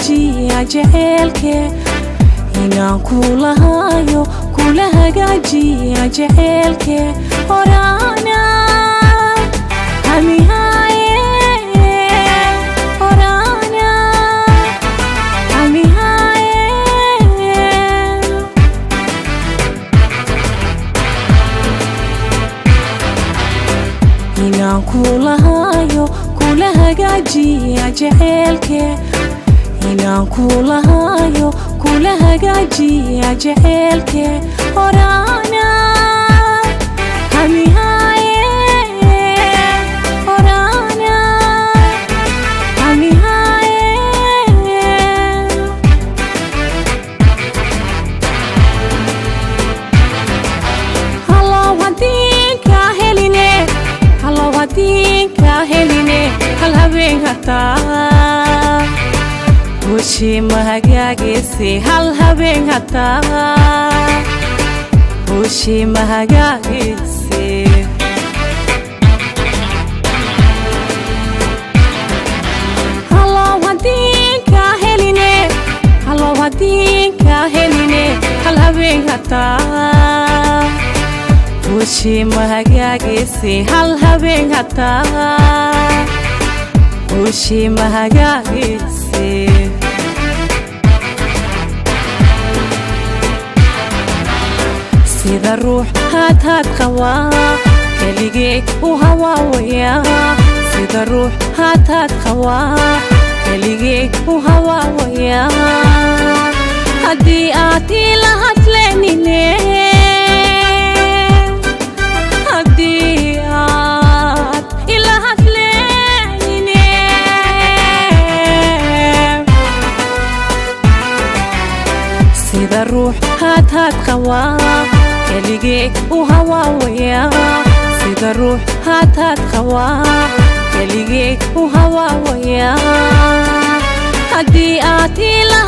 hagaajiya jaceylke inaan kula hagaajiya jaceylke horana hamihaye horana hamihaye inaan kula hagaajiya jaceylke inaan kula hagaajiya jaceylke horana hamihaye horana hamihaye halaw hadinka heline hal habeen hataa وشي mahagaagayse hal habeen hataa وشي mahagaagayse halaw hadinka heline hal habeen hataa وشي mahagaagayse hal habeen hataa وشي mahagaagayse sida ruux haad qawaa keligee u hawaawaya sida ruux haad qawaa keligee u hawaawaya haddii aad ila hadlenine haddii aad ila hadlenine sida ruux haad qawaa keligee u hawaawaya sida ruux haad qawaa keligee u hawaawaya haddii aad ila